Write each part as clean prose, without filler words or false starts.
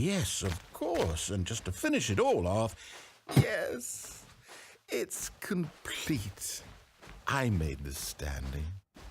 yes, of course. And just to finish it all off, yes, it's complete. I made this, Stanley.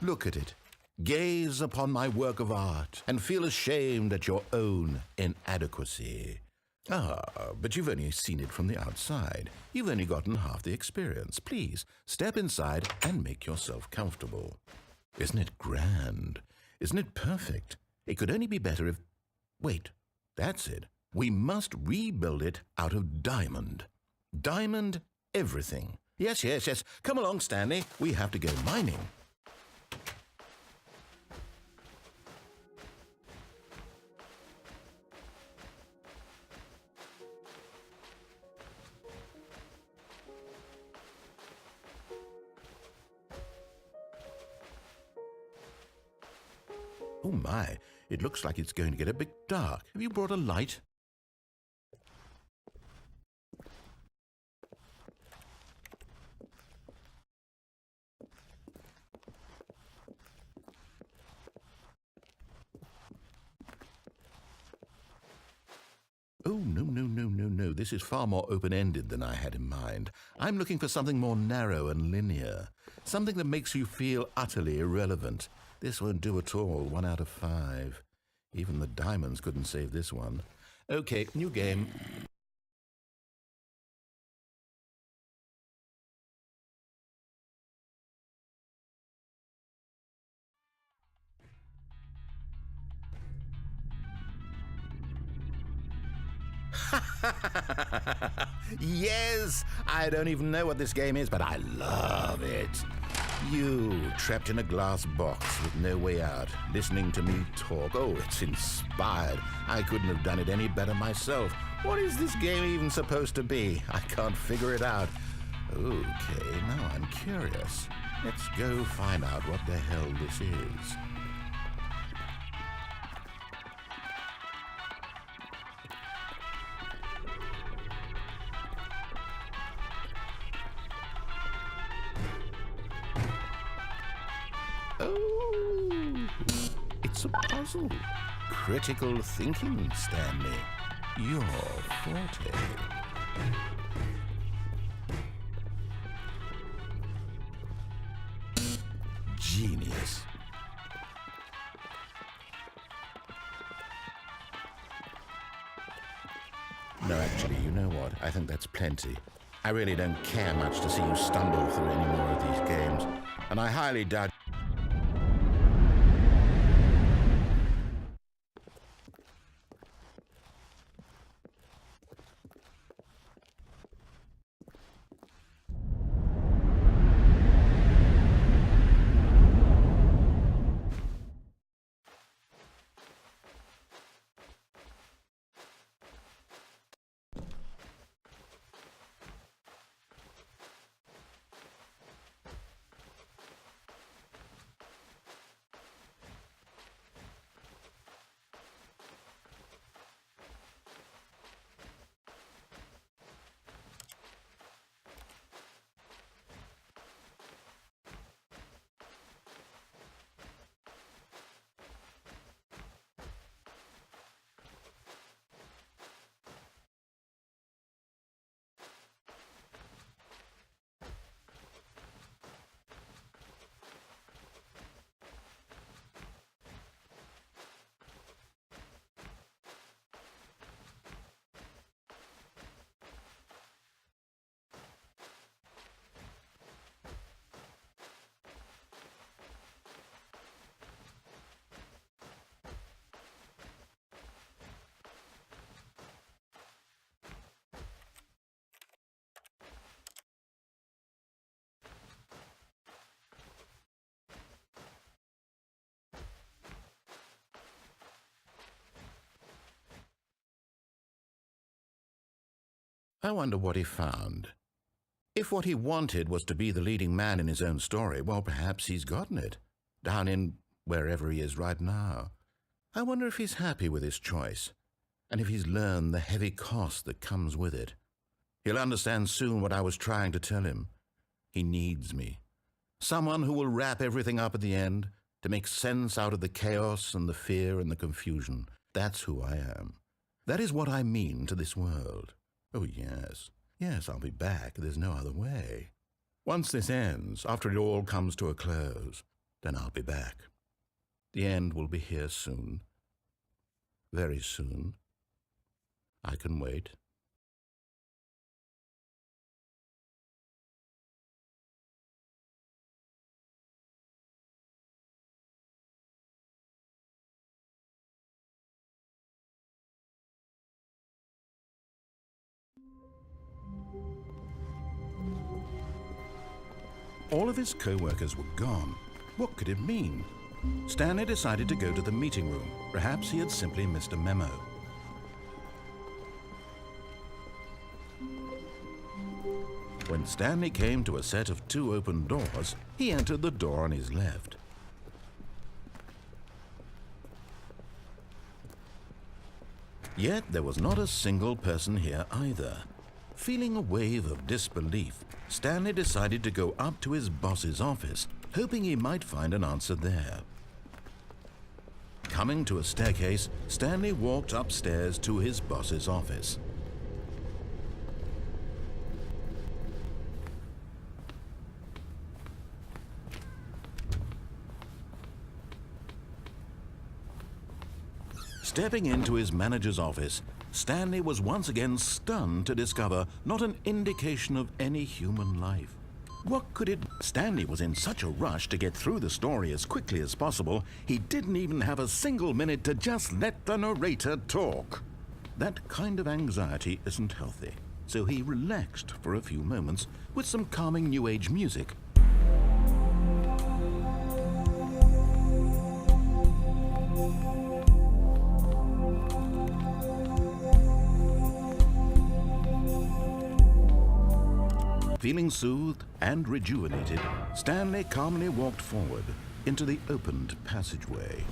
Look at it. Gaze upon my work of art and feel ashamed at your own inadequacy. But you've only seen it from the outside. You've only gotten half the experience. Please, step inside and make yourself comfortable. Isn't it grand? Isn't it perfect? It could only be better if... Wait, that's it. We must rebuild it out of diamond. Diamond everything. Yes. Come along, Stanley. We have to go mining. Oh my, it looks like it's going to get a bit dark. Have you brought a light? Oh, no. This is far more open-ended than I had in mind. I'm looking for something more narrow and linear. Something that makes you feel utterly irrelevant. This won't do at all. 1 out of 5. Even the diamonds couldn't save this one. Okay, new game. Yes! I don't even know what this game is, but I love it. You, trapped in a glass box with no way out, listening to me talk. Oh, it's inspired. I couldn't have done it any better myself. What is this game even supposed to be? I can't figure it out. Okay, now I'm curious. Let's go find out what the hell this is. Oh, it's a puzzle. Critical thinking, Stanley. Your forte. Genius. No, actually, you know what? I think that's plenty. I really don't care much to see you stumble through any more of these games, and I highly doubt... I wonder what he found. If what he wanted was to be the leading man in his own story, well, perhaps he's gotten it, down in wherever he is right now. I wonder if he's happy with his choice, and if he's learned the heavy cost that comes with it. He'll understand soon what I was trying to tell him. He needs me. Someone who will wrap everything up at the end, to make sense out of the chaos and the fear and the confusion. That's who I am. That is what I mean to this world. Oh, yes. Yes, I'll be back. There's no other way. Once this ends, after it all comes to a close, then I'll be back. The end will be here soon. Very soon. I can wait. All of his co-workers were gone. What could it mean? Stanley decided to go to the meeting room. Perhaps he had simply missed a memo. When Stanley came to a set of 2 open doors, he entered the door on his left. Yet there was not a single person here either. Feeling a wave of disbelief, Stanley decided to go up to his boss's office, hoping he might find an answer there. Coming to a staircase, Stanley walked upstairs to his boss's office. Stepping into his manager's office, Stanley was once again stunned to discover not an indication of any human life. What could it... Stanley was in such a rush to get through the story as quickly as possible, he didn't even have a single minute to just let the narrator talk. That kind of anxiety isn't healthy, so he relaxed for a few moments with some calming New Age music. Feeling soothed and rejuvenated, Stanley calmly walked forward into the opened passageway.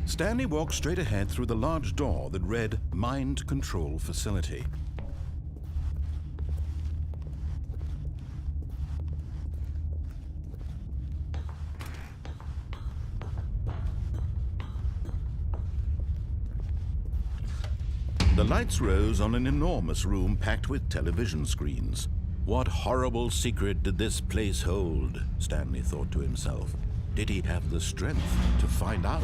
Stanley walked straight ahead through the large door that read Mind Control Facility. The lights rose on an enormous room packed with television screens. What horrible secret did this place hold? Stanley thought to himself. Did he have the strength to find out?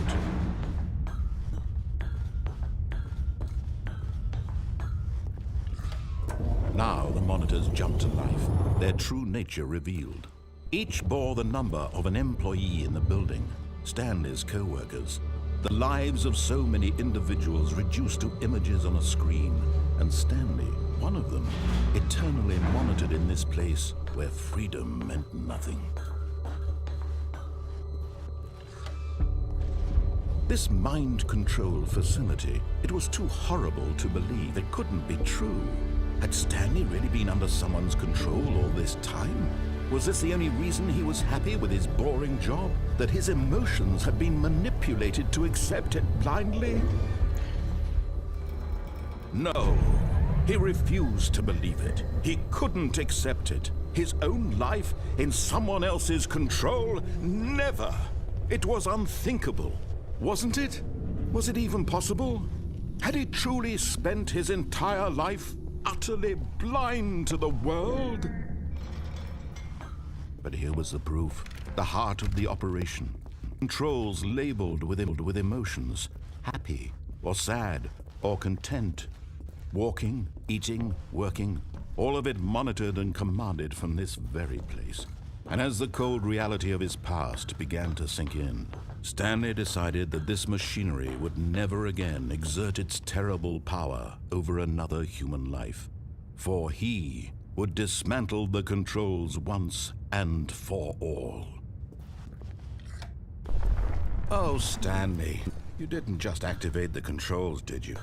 Now the monitors jumped to life, their true nature revealed. Each bore the number of an employee in the building, Stanley's co-workers. The lives of so many individuals reduced to images on a screen, and Stanley, one of them, eternally monitored in this place where freedom meant nothing. This mind control facility, it was too horrible to believe. It couldn't be true. Had Stanley really been under someone's control all this time? Was this the only reason he was happy with his boring job? That his emotions had been manipulated to accept it blindly? No, he refused to believe it. He couldn't accept it. His own life in someone else's control? Never! It was unthinkable. Wasn't it? Was it even possible? Had he truly spent his entire life utterly blind to the world? But here was the proof, the heart of the operation. Controls labeled with emotions, happy or sad or content. Walking, eating, working, all of it monitored and commanded from this very place. And as the cold reality of his past began to sink in, Stanley decided that this machinery would never again exert its terrible power over another human life, for he would dismantle the controls once and for all. Oh, Stanley, you didn't just activate the controls, did you?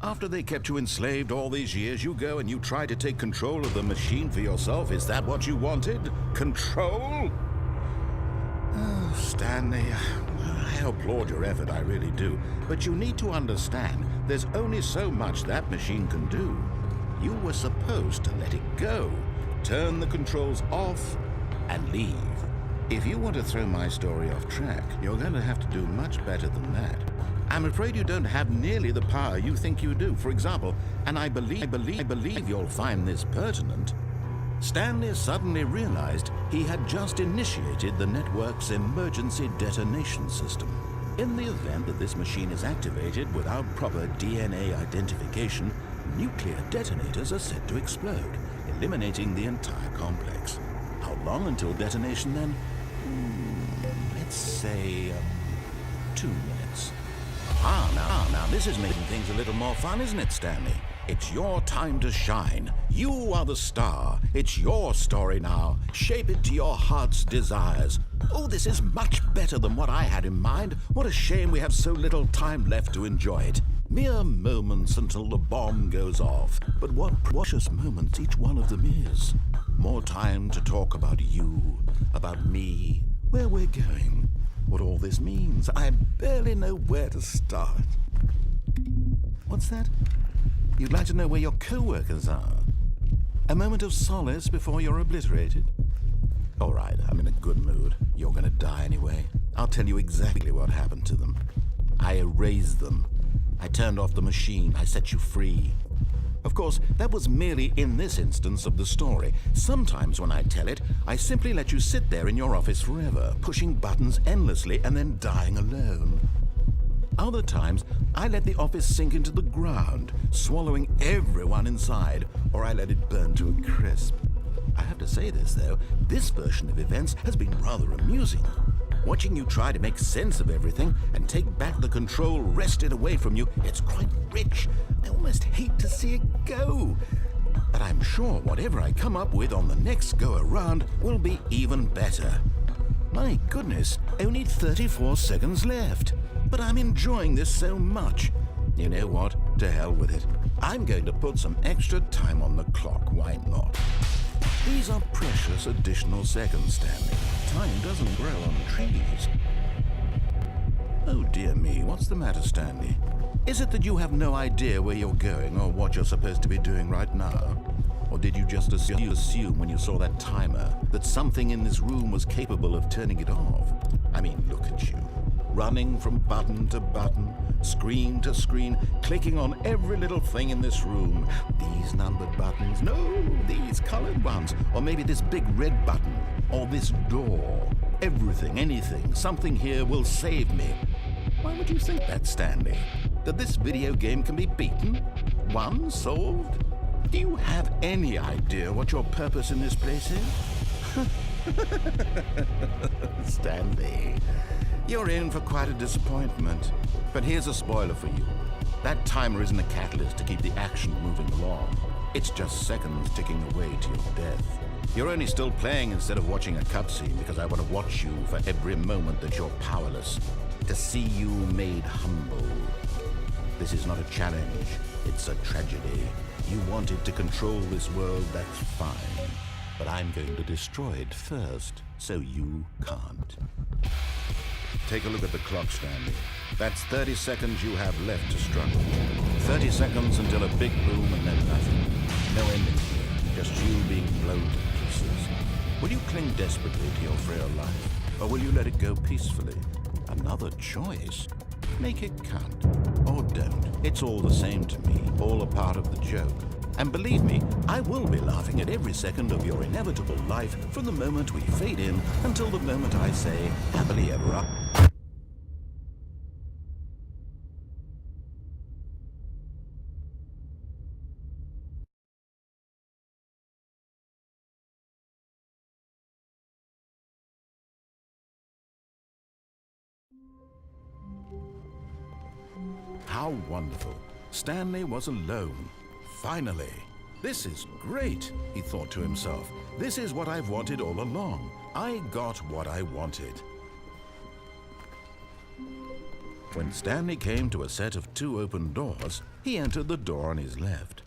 After they kept you enslaved all these years, you go and you try to take control of the machine for yourself. Is that what you wanted? Control? Oh, Stanley, I applaud your effort, I really do. But you need to understand, there's only so much that machine can do. You were supposed to let it go, turn the controls off, and leave. If you want to throw my story off track, you're going to have to do much better than that. I'm afraid you don't have nearly the power you think you do. For example, and I believe you'll find this pertinent, Stanley suddenly realized he had just initiated the network's emergency detonation system. In the event that this machine is activated without proper DNA identification, nuclear detonators are set to explode, eliminating the entire complex. How long until detonation then? Let's say 2 minutes. Now this is making things a little more fun, isn't it, Stanley? It's your time to shine. You are the star. It's your story now. Shape it to your heart's desires. Oh, this is much better than what I had in mind. What a shame we have so little time left to enjoy it. Mere moments until the bomb goes off. But what precious moments each one of them is. More time to talk about you, about me, where we're going, what all this means. I barely know where to start. What's that? You'd like to know where your co-workers are? A moment of solace before you're obliterated? All right, I'm in a good mood. You're gonna die anyway. I'll tell you exactly what happened to them. I erased them. I turned off the machine. I set you free. Of course, that was merely in this instance of the story. Sometimes when I tell it, I simply let you sit there in your office forever, pushing buttons endlessly and then dying alone. Other times, I let the office sink into the ground, swallowing everyone inside, or I let it burn to a crisp. I have to say this, though, this version of events has been rather amusing. Watching you try to make sense of everything and take back the control wrested away from you, it's quite rich. I almost hate to see it go. But I'm sure whatever I come up with on the next go-around will be even better. My goodness, only 34 seconds left. But I'm enjoying this so much. You know what? To hell with it. I'm going to put some extra time on the clock. Why not? These are precious additional seconds, Stanley. Time doesn't grow on trees. Oh dear me, what's the matter, Stanley? Is it that you have no idea where you're going or what you're supposed to be doing right now? Or did you just assume when you saw that timer that something in this room was capable of turning it off? I mean, look at you. Running from button to button, screen to screen, clicking on every little thing in this room. These numbered buttons, no, these colored ones, or maybe this big red button, or this door. Everything, anything, something here will save me. Why would you think that, Stanley? That this video game can be beaten? Won? Solved? Do you have any idea what your purpose in this place is? Stanley, you're in for quite a disappointment. But here's a spoiler for you. That timer isn't a catalyst to keep the action moving along. It's just seconds ticking away to your death. You're only still playing instead of watching a cutscene because I want to watch you for every moment that you're powerless. To see you made humble. This is not a challenge. It's a tragedy. You wanted to control this world, that's fine. But I'm going to destroy it first, so you can't. Take a look at the clock, Stanley. That's 30 seconds you have left to struggle. 30 seconds until a big boom and then nothing. No ending here, just you being blown to pieces. Will you cling desperately to your frail life, or will you let it go peacefully? Another choice? Make it count. Or don't. It's all the same to me, all a part of the joke. And believe me, I will be laughing at every second of your inevitable life from the moment we fade in until the moment I say, happily ever after. How wonderful. Stanley was alone. Finally. This is great, he thought to himself. This is what I've wanted all along. I got what I wanted. When Stanley came to a set of 2 open doors, he entered the door on his left.